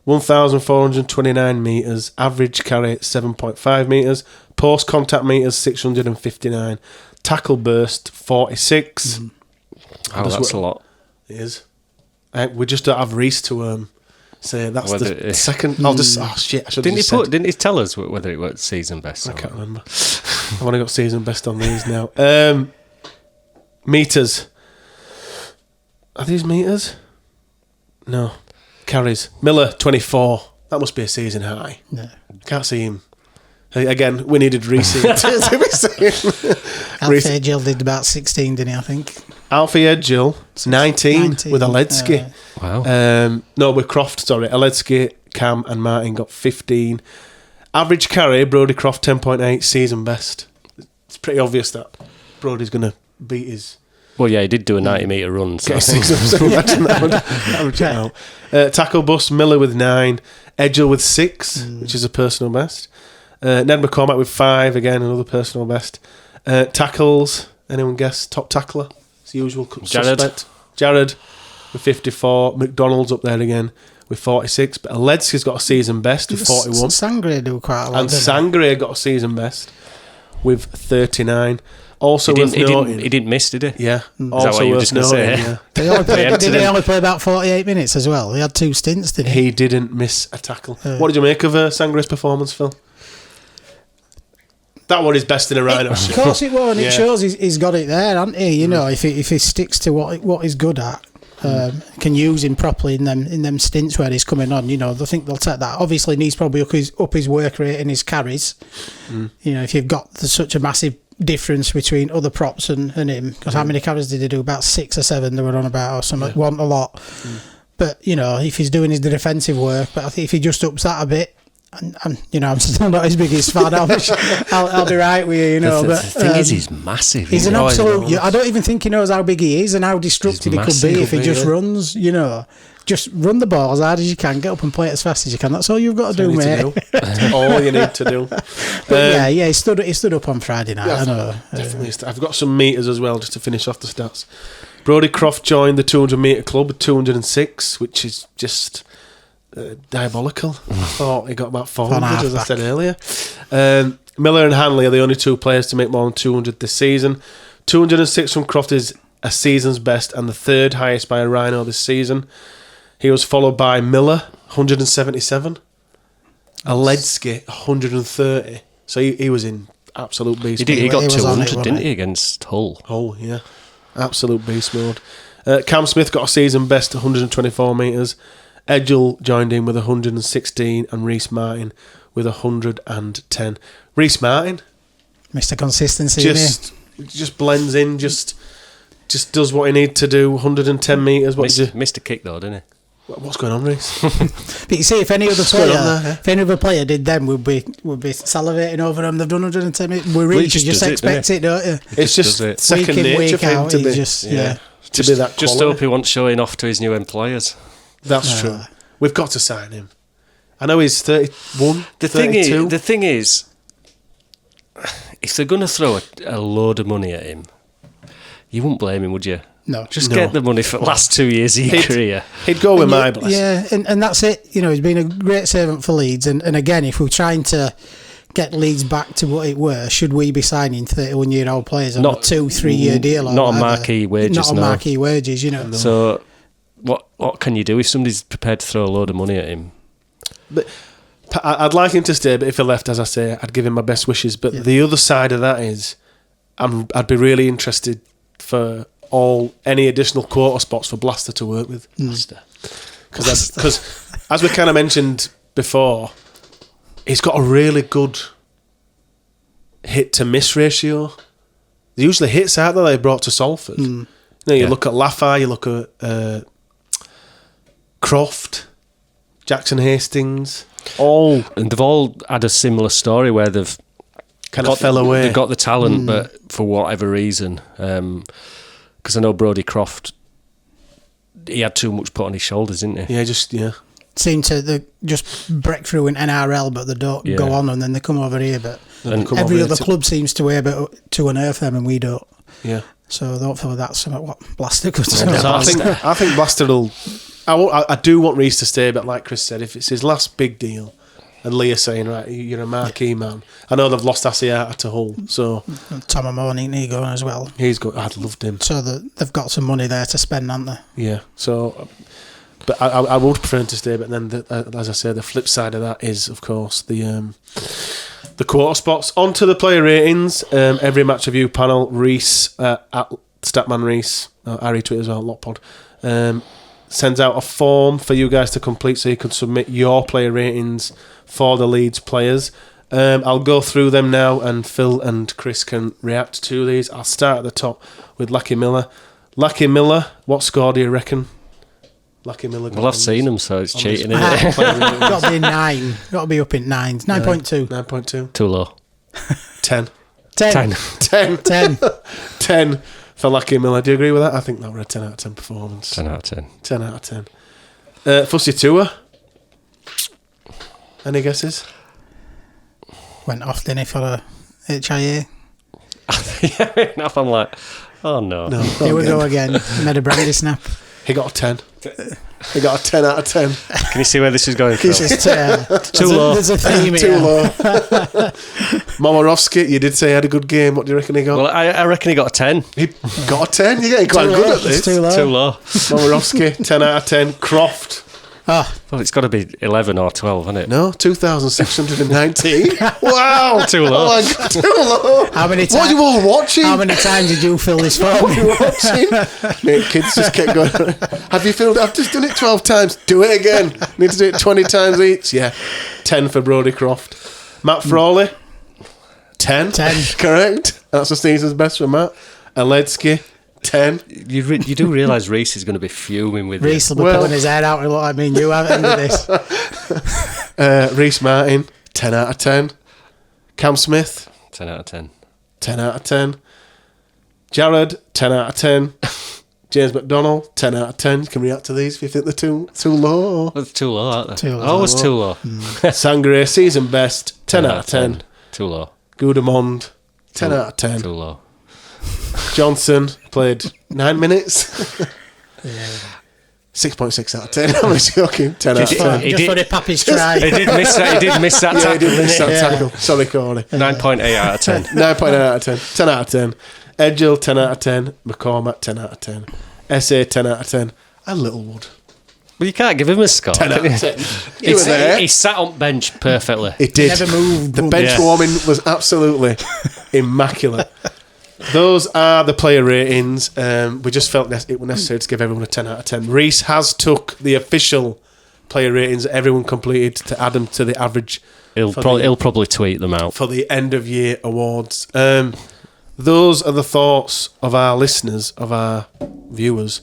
D: 1,429 metres. Average carry 7.5 metres. Post contact metres 659. Tackle burst 46.
H: Oh, that's a lot.
D: It is. We just don't have Reece to say that's the second. I'll just shit. I should
H: Didn't he tell us whether it was season best?
D: I can't remember. I've only got season best on these now. Meters. Are these meters? No. Carries. Miller 24. That must be a season high.
I: No.
D: Can't see him. Again, we needed Reece to be saying.
I: Alfie Edgill did about 16, didn't he, I think?
D: Alfie Edgill, 19 with Aledsky.
H: Wow.
D: No, with Croft, sorry. Aledsky, Cam and Martin got 15. Average carry, Brody Croft 10.8, season best. It's pretty obvious that Brody's going to beat his...
H: Well, yeah, he did do a 90-metre run. So.
D: Imagine that would tackle bust, Miller with 9. Edgill with 6, which is a personal best. Ned McCormack with 5, again, another personal best. Tackles, anyone guess? Top tackler? It's the usual suspect. Jared with 54. McDonald's up there again with 46. But Ledsky's got a season best with 41.
I: Sangre do quite a lot.
D: And Sangre got a season best with 39. Also
H: he
D: worth noting.
H: He didn't miss, did he?
D: Yeah.
H: Is that what you were just going to say?
D: Yeah.
I: Did he only play about 48 minutes as well? He had 2 stints, didn't he?
D: He didn't miss a tackle. What did you make of Sangre's performance, Phil? That one is best in a Rhino.
I: Of course it was, and it shows he's got it there, hasn't he? You know, if he sticks to what he's good at, can use him properly in them stints where he's coming on. You know, I think they'll take that. Obviously, he needs probably up his work rate and his carries. You know, if you've got such a massive difference between other props and him, because how many carries did he do? About 6 or 7 they were on about, or something. Wasn't a lot. But you know, if he's doing his defensive work, but I think if he just ups that a bit. I'm still not his biggest fan. I'll be right with you, you know.
H: The thing is, he's massive.
I: He's an absolute. I don't even think he knows how big he is and how destructive he could be if he just runs. You know, just run the ball as hard as you can, get up and play it as fast as you can. That's all you've got to do, mate.
D: All you need to do.
I: But he stood up on Friday night. I know.
D: Definitely. I've got some meters as well, just to finish off the stats. Brody Croft joined the 200 metre club with 206, which is just. Diabolical. I thought he got about 400, as I said earlier. Miller and Hanley are the only 2 players to make more than 200 this season. 206 from Croft is a season's best and the 3rd highest by a Rhino this season. He was followed by Miller, 177. Ledsky, 130. So he was in absolute beast mode.
H: He got 200, didn't he, against Hull?
D: Hull, yeah. Absolute beast mode. Cam Smith got a season best, 124 metres. Edgell joined in with 116 and Reece Martin with 110. Reece Martin,
I: Mr. Consistency,
D: just blends in, just does what he needs to do. 110 metres.
H: Missed a kick though, didn't he?
D: What's going on, Reece?
I: But you see, if any other player did them, we'd be salivating over them. They've done 110 minutes. You just expect it, don't you?
D: It's just second nature for him to be. To be that.
H: Just hope he wants showing off to his new employers.
D: That's true. We've got to sign him. I know he's 31, 32.
H: The thing is, if they're going to throw a load of money at him, you wouldn't blame him, would you?
I: No.
H: Just get the money for the last 2 years of your career.
D: He'd go with my blessing.
I: Yeah, and that's it. You know, he's been a great servant for Leeds. And again, if we're trying to get Leeds back to what it were, should we be signing 31-year-old players on a 2-3 year deal?
H: Not on marquee wages,
I: Not on marquee wages, you know.
H: No. So... What can you do if somebody's prepared to throw a load of money at him?
D: But I'd like him to stay, but if he left, as I say, I'd give him my best wishes. But the other side of that is, I'd be really interested for any additional quarter spots for Blaster to work with. Because as we kind of mentioned before, he's got a really good hit to miss ratio. They usually hits out there they brought to Salford. You look at Lafay, you look at Croft, Jackson Hastings, and
H: they've all had a similar story where they've
D: kind of fell away.
H: They've got the talent, but for whatever reason, because I know Brody Croft, he had too much put on his shoulders, didn't he?
I: Seem to just break through in NRL, but they don't go on, and then they come over here. But every other club seems to be able to unearth them, and we don't.
D: Yeah.
I: So hopefully that's what Blaster could do.
D: I think Blaster will. I do want Reece to stay, but like Chris said, if it's his last big deal, and Leah saying, right, you're a marquee man. I know they've lost Asiata to Hull, so
I: Tom Morning, he going as well.
D: He's good. I'd loved him.
I: So they've got some money there to spend, haven't they?
D: Yeah. So, but I would prefer him to stay. But then, as I say, the flip side of that is, of course, the quarter spots. On to the player ratings. Every match review panel, Reece at Statman Reece, Harry Twitter as well, Lotpod, sends out a form for you guys to complete so you can submit your player ratings for the Leeds players. I'll go through them now and Phil and Chris can react to these. I'll start at the top with Lachie Miller. Lachie Miller, what score do you reckon? Lachie Miller.
H: Well, I've seen him, so it's cheating, isn't it?
I: Got to be 9. Got to be up in 9. 9.2.
D: 9.2.
H: Too low.
D: 10.
I: 10.
D: 10. 10. 10 for Lachie Miller. Do you agree with that? I think that was a 10 out of 10 performance.
H: 10 out of 10.
D: 10 out of 10. Fussy Tua. Any guesses?
I: went off, didn't he, for a HIA?
H: Yeah, enough. I'm like, oh no.
I: Here we go again. Made a brandy snap.
D: He got a 10. He got a 10 out of 10.
H: Can you see where this is going? Phil?
I: This is
H: Too low.
I: There's a theme
D: Too
I: here.
D: low. Momorovsky, you did say he had a good game. What do you reckon he got?
H: Well, I reckon he got a 10.
D: He got a 10? You're getting quite good at this.
I: Too low.
H: Too low.
D: Momorovsky, 10 out of 10. Croft.
I: Oh,
H: Well, it's got to be 11 or 12, hasn't it?
D: No, 2,619. Wow.
H: Too low.
D: Oh my God, too low.
I: how many
D: What are you all watching?
I: How many times did you fill this
D: What are
I: form?
D: you watching? Mate, kids just kept going, have you filled? I've just done it 12 times. Do it again. Need to do it 20 times each. Yeah. 10 for Brody Croft. Matt Frawley. 10.
I: 10.
D: Correct. That's the season's best for Matt. Aledzki. 10.
H: You do realise Reece is going to be fuming with
I: Reece will be pulling his head out and look, I mean, you haven't ended this.
D: Reece Martin. 10 out of 10. Cam Smith.
H: 10 out of 10.
D: 10 out of 10. Jared, 10 out of 10. James McDonald, 10 out of 10. You can react to these if you think they're too low.
H: Well, it's too low, aren't they?
I: Too low.
H: Always too low.
D: Sangre, season best, 10 out of 10.
H: Too low.
D: Gudamond, 10 out of 10.
H: Too low.
D: Johnson played 9 minutes. 6.6 out of 10. I'm joking. 10 out of 10.
H: He
I: Just
H: did-
I: for the Pappy's try.
H: He did miss that. He did miss that
D: Yeah, he
H: tackle,
D: did miss
H: didn't
D: that tackle. Sorry, Corey.
H: he? 9.8 out of 10.
D: 9.8 out of 10. 10 out of 10. Edgell, 10 out of 10. McCormack, 10 out of 10. SA, 10 out of 10. And Littlewood,
H: Well, you can't give him a score.
D: 10 out of 10. You were there.
H: He sat on bench perfectly.
D: It did.
I: Never moved.
D: The bench
H: Yeah.
D: warming was absolutely immaculate. Those are the player ratings. We just felt it was necessary to give everyone a 10 out of 10. Reece has took the official player ratings that everyone completed to add them to the average
H: He'll probably tweet them out.
D: for the end of year awards. Those are the thoughts of our listeners, of our viewers.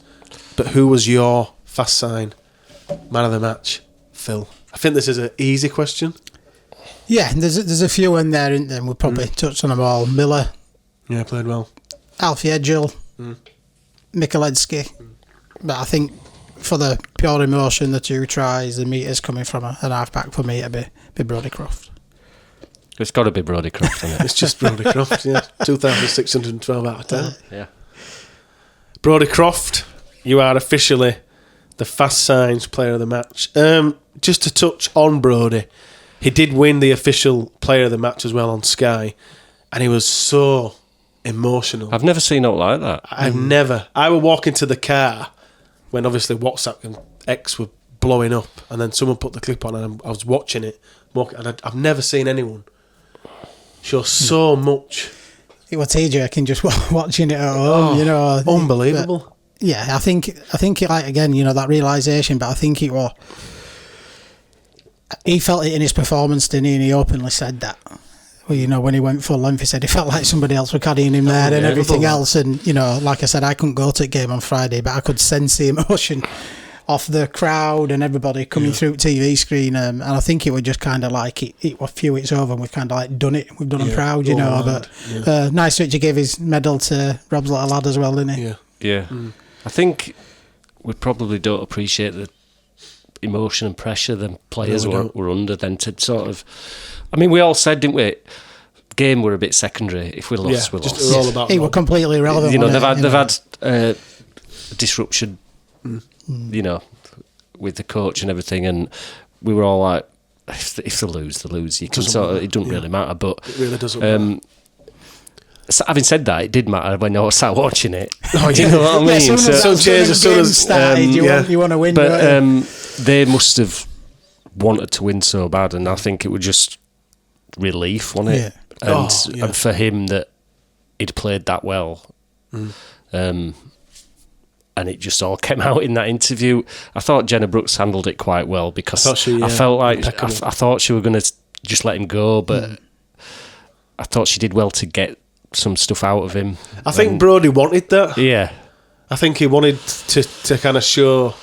D: But who was your fast sign man of the match, Phil? I think this is an easy question.
I: Yeah, there's a few in there, isn't there? We'll probably touch on them all. Miller,
D: Yeah, played well.
I: Alfie Edgell, Mikulecki. But I think for the pure emotion, the 2 tries, the meters coming from an half-back for me to be Brody Croft.
H: It's got to be Brody Croft, hasn't it?
D: It's just Brody Croft, yeah. 2,612 out of 10.
H: Yeah.
D: Brody Croft, you are officially the fast signs player of the match. Just to touch on Brody, he did win the official player of the match as well on Sky, and he was so emotional.
H: I've never seen it like that.
D: I've never. I would walk into the car when obviously WhatsApp and X were blowing up, and then someone put the clip on, and I was watching it, and I've never seen anyone show so much.
I: It was tear-jerking just watching it at home, you know.
D: Unbelievable.
I: But, yeah, I think it, like, again, you know, that realisation, but I think it was... He felt it in his performance, didn't he? And he openly said that. Well, you know, when he went full length, he said he felt like somebody else was carrying him there and everything else. And, you know, like I said, I couldn't go to the game on Friday, but I could sense the emotion off the crowd and everybody coming through TV screen. And I think it was just kind of like, it was a few weeks over and we've kind of like done it. We've done him proud, you know. But nice that you gave his medal to Rob's little lad as well, didn't he?
D: Yeah.
H: Yeah. I think we probably don't appreciate the emotion and pressure the players were under then to sort of... I mean, we all said, didn't we, game were a bit secondary. If we lost, we lost.
D: Just all about
I: He was completely irrelevant.
H: You know,
I: wasn't
H: they've
I: it?
H: had disruption, you know, with the coach and everything, and we were all like, if they lose, they lose. You can sort of, it doesn't really matter. But
D: It really doesn't matter.
H: So having said that, it did matter when I started watching it. Do you know what I mean?
I: As soon as started, you want to win.
H: But they must have wanted to win so bad, and I think it was just relief, wasn't it?
I: Yeah.
H: And for him that he'd played that well, and it just all came out in that interview. I thought Jenna Brooks handled it quite well because I felt like I thought she was going to just let him go, but I thought she did well to get some stuff out of him.
D: I think Brody wanted that.
H: Yeah.
D: I think he wanted to kind of show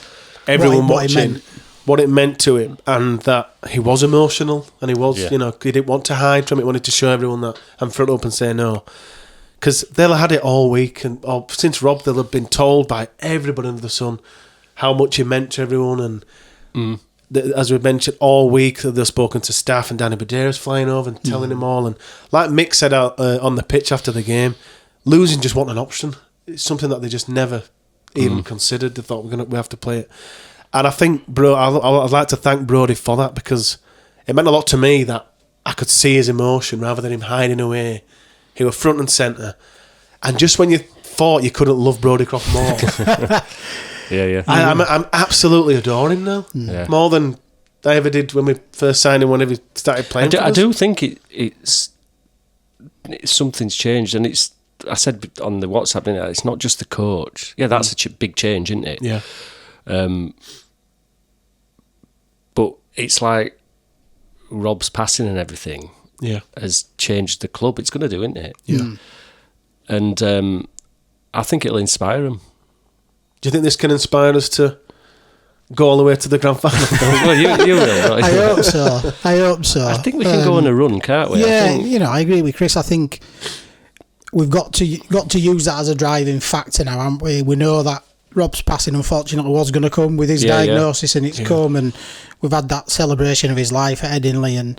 D: everyone watching what it meant to him, and that he was emotional, and he was, you know, he didn't want to hide from it. He wanted to show everyone that and front up and say no, because they'll have had it all week, and since Rob, they'll have been told by everybody under the sun how much he meant to everyone, and as we mentioned all week, they've spoken to staff, and Danny Badera's flying over and telling him all. And like Mick said out on the pitch after the game, losing just wasn't an option. It's something that they just never even considered. They thought we have to play it. And I think, I'd like to thank Brody for that, because it meant a lot to me that I could see his emotion rather than him hiding away. He was front and centre. And just when you thought you couldn't love Brody Croft more...
H: Yeah.
D: I'm absolutely adoring him now. Yeah. More than I ever did when we first signed him, whenever he started playing.
H: I do think it's something's changed, and I said on the WhatsApp, it's not just the coach. Yeah, that's a big change, isn't it?
D: Yeah.
H: But it's like Rob's passing and everything has changed the club. It's going to do, isn't it?
D: Yeah.
H: And I think it'll inspire him.
D: Do you think this can inspire us to go all the way to the grand final?
H: Well, you will.
I: I hope so.
H: I think we can go on a run, can't we?
I: Yeah, I agree with Chris. I think we've got to use that as a driving factor now, haven't we? We know that Rob's passing, unfortunately, was going to come with his diagnosis, and it's come, and we've had that celebration of his life at Headingley, and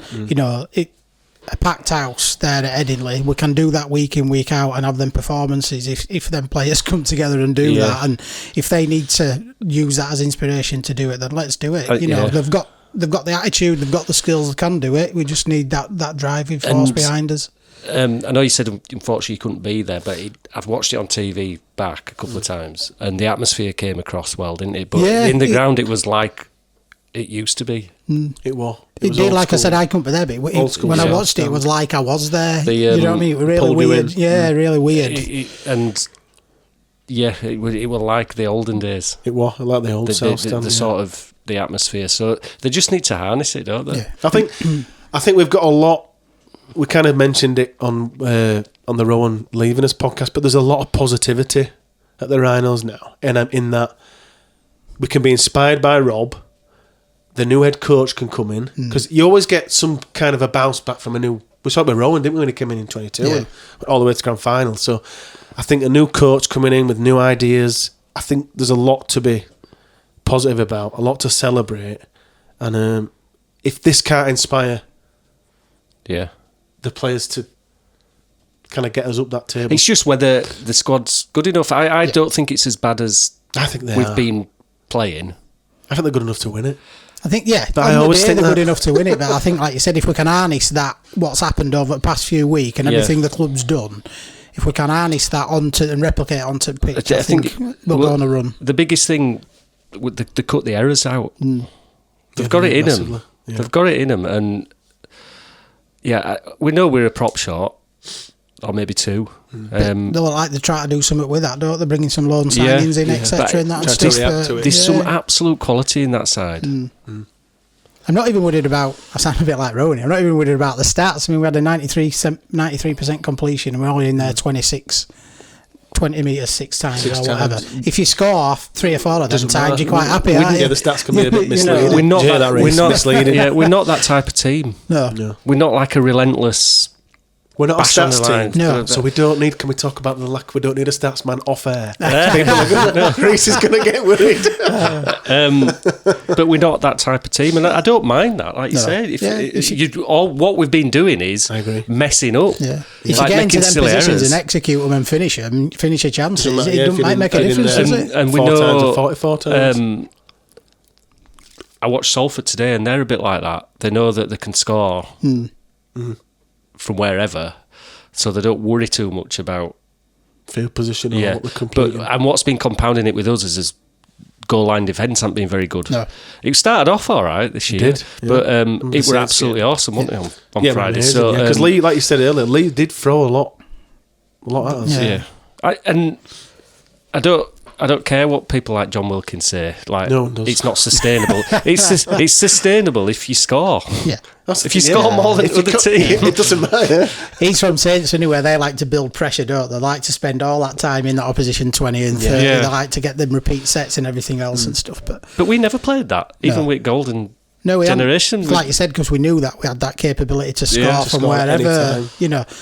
I: a packed house there at Headingley. We can do that week in, week out, and have them performances if them players come together and do that. And if they need to use that as inspiration to do it, then let's do it. They've got the attitude, they've got the skills, they can do it. We just need that driving force behind us.
H: I know you said unfortunately you couldn't be there, but I've watched it on TV back a couple of times, and the atmosphere came across well, didn't it? But in the ground, it was like it used to be.
D: It was.
I: It did, like I said, I couldn't be there, but when I watched it, it was like I was there. You know what I mean? It was really weird. Really weird.
H: It was like the olden days.
D: It was like the old South Stand.
H: The sort of the atmosphere. So they just need to harness it, don't they?
I: Yeah.
D: I think we've got a lot. We kind of mentioned it on the Rowan Leaving Us podcast, but there's a lot of positivity at the Rhinos now, and in that we can be inspired by Rob. The new head coach can come in, because you always get some kind of a bounce back from a new. We saw it with Rowan, didn't we, when he came in 22, and all the way to grand final. So I think a new coach coming in with new ideas. I think there's a lot to be positive about, a lot to celebrate, and if this can't inspire, the players to kind of get us up that table.
H: It's just whether the squad's good enough. I don't think it's as bad as
D: I think
H: we've been playing.
D: I think they're good enough to win it.
I: I think,
D: but I always think
I: they're good enough to win it. But I think, like you said, if we can harness that, what's happened over the past few weeks and everything the club's done, if we can harness that onto and replicate onto the pitch, I think we'll go on a run.
H: The biggest thing, they cut the errors out. They've got it in them. Yeah. They've got it in them, and we know we're a prop short, or maybe two.
I: They try to do something with that, don't they? Bringing some loan signings in, etc. and that stuff.
H: There's some absolute quality in that side.
I: I'm not even worried about. I sound a bit like Rowan. I'm not even worried about the stats. I mean, we had a 93% completion, and we're only in there 20 metres 6 times or whatever. If you score 3 or 4 of them times, you're quite happy.
D: The stats can be a bit misleading.
H: We're not that type of team.
I: No.
H: We're not like a relentless.
D: We're not a stats team.
I: No.
D: So we don't need. Can we talk about the lack? We don't need a stats man off air. Reece is going to get worried.
H: But we're not that type of team, and I don't mind that. Like you said, what we've been doing is messing up.
I: Yeah. If you get into them positions and execute them and finish your chances, it doesn't make a difference, does it?
H: And we know
D: 44 times.
H: I watched Salford today, and they're a bit like that. They know that they can score. From wherever, so they don't worry too much about
D: field position or what they're completing.
H: And what's been compounding it with us is goal line defence hasn't been very good.
I: No.
H: It started off all right this year, but it was absolutely awesome, wasn't it, on Friday?
D: So because Leigh, like you said earlier, Leigh did throw a lot at us.
H: Yeah. I don't care what people like John Wilkins say. Like, no one does. It's not sustainable. It's sustainable if you score.
I: Yeah.
H: If you score more than the other team,
D: it doesn't matter.
I: He's from Saints anyway. They like to build pressure, don't they? They like to spend all that time in that opposition 20 and 30. They like to get them repeat sets and everything else and stuff. But
H: we never played that, even with Golden generation.
I: Like you said, because we knew that we had that capability to score from wherever,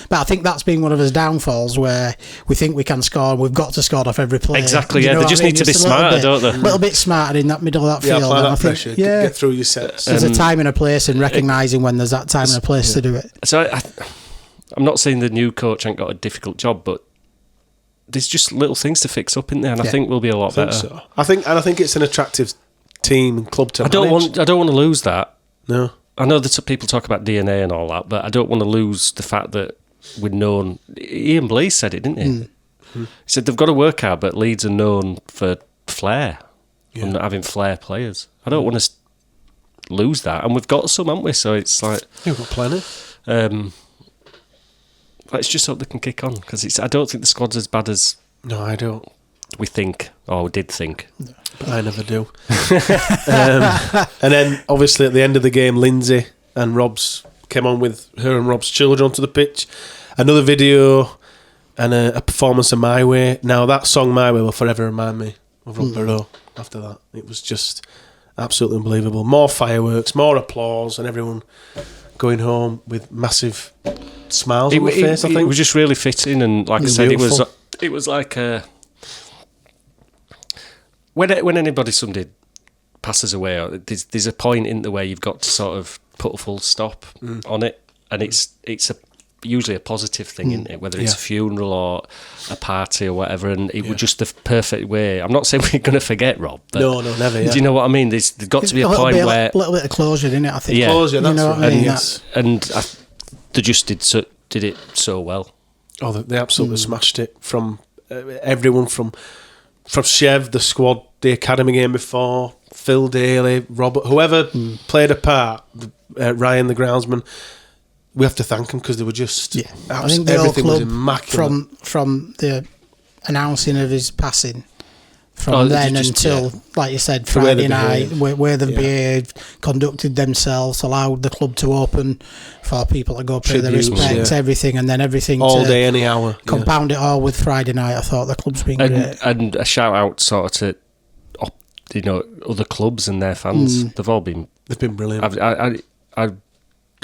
I: But I think that's been one of his downfalls, where we think we can score and we've got to score off every play.
H: Exactly, They just need to be smarter, don't they?
I: A little bit smarter in that middle of that field.
D: Apply that pressure, get through your sets.
I: There's a time and a place, and recognising when there's that time and a place to do it.
H: So I'm not saying the new coach ain't got a difficult job, but there's just little things to fix up in there, and I think we'll be a lot better.
D: So. I think it's an attractive team and club to manage.
H: I don't want to lose that.
D: No.
H: I know that people talk about DNA and all that, but I don't want to lose the fact that we're known. Ian Blease said it, didn't he? He said they've got to work hard, but Leeds are known for flair and not having flair players. I don't want to lose that, and we've got some, haven't we? So it's like
D: we've got plenty.
H: Let's just hope they can kick on, because I don't think the squad's as bad as
D: I don't.
H: We think, or did think.
D: But I never do. And then, obviously, at the end of the game, Lindsay and Rob's came on with her and Rob's children onto the pitch. Another video and a performance of My Way. Now, that song, My Way, will forever remind me of Rob Burrow after that. It was just absolutely unbelievable. More fireworks, more applause, and everyone going home with massive smiles on their face, I think.
H: It was just really fitting, and like I said, it was like when somebody passes away, there's a point in the way you've got to sort of put a full stop on it, and it's usually a positive thing, isn't it? Whether it's a funeral or a party or whatever, and it was just the perfect way. I'm not saying we're going to forget Rob, but
D: no, never.
H: Do you know what I mean? There's got to be a point where
I: a little bit of closure, isn't it? I think
D: closure. That's right.
I: What I mean?
H: And they just did it so well.
D: Oh, they absolutely smashed it from everyone from Chev, the squad, the academy game before, Phil Daly, Robert, whoever played a part, Ryan, the groundsman. We have to thank them, because they were just
I: I think the
D: everything
I: whole
D: was immaculate
I: from the announcing of his passing. From then until, like you said, Friday night, where they've behaved, conducted themselves, allowed the club to open for people to go pay their respects, everything, and then everything
D: all day, any hour.
I: Compound it all with Friday night. I thought the club's been great.
H: And a shout out sort of to other clubs and their fans. They've been
D: brilliant.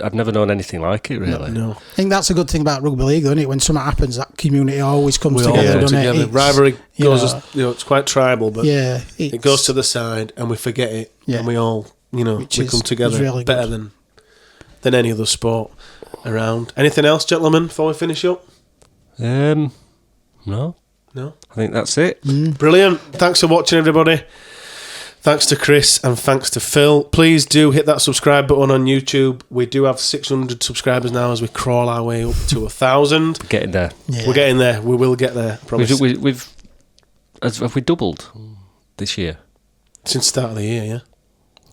H: I've never known anything like it, really.
D: No.
I: I think that's a good thing about rugby league, though, isn't it? When something happens, that community always comes together, doesn't it?
D: Rivalry goes, it's quite tribal, but it goes to the side, and we forget it, and we all, we come together really better than any other sport around. Anything else, gentlemen, before we finish up?
H: No. I think that's it.
D: Brilliant. Thanks for watching, everybody. Thanks to Chris and thanks to Phil. Please do hit that subscribe button on YouTube. We do have 600 subscribers now as we crawl our way up to 1,000.
H: We're getting there.
D: Yeah. We're getting there. We will get there. Promise.
H: Have we doubled this year?
D: Since the start of the year, yeah.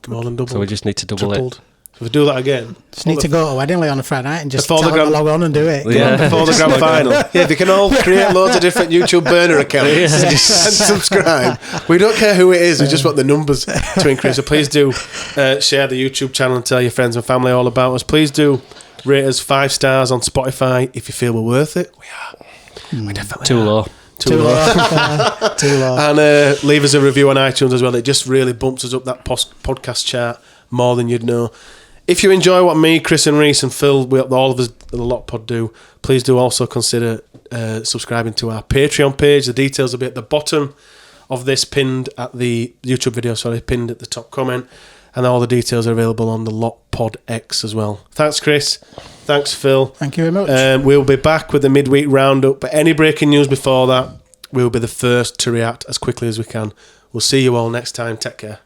D: More than doubled.
H: So we just need to double it.
D: So if we do that again.
I: Just need to go to Weddingley on a Friday night and just log on and do it.
D: Yeah, before the grand final. Yeah, they can all create loads of different YouTube burner accounts and subscribe. We don't care who it is, we just want the numbers to increase. So please do share the YouTube channel and tell your friends and family all about us. Please do rate us 5 stars on Spotify if you feel we're worth it. We are. We definitely
H: Too
D: are.
H: low.
D: Too low. And leave us a review on iTunes as well. It just really bumps us up that podcast chart more than you'd know. If you enjoy what me, Chris and Reese and Phil, all of us at the Lot Pod do, please do also consider subscribing to our Patreon page. The details will be at the bottom of this, pinned at the YouTube video, pinned at the top comment. And all the details are available on the Lot Pod X as well. Thanks, Chris. Thanks, Phil.
I: Thank you very much.
D: We'll be back with the midweek roundup, but any breaking news before that, we'll be the first to react as quickly as we can. We'll see you all next time. Take care.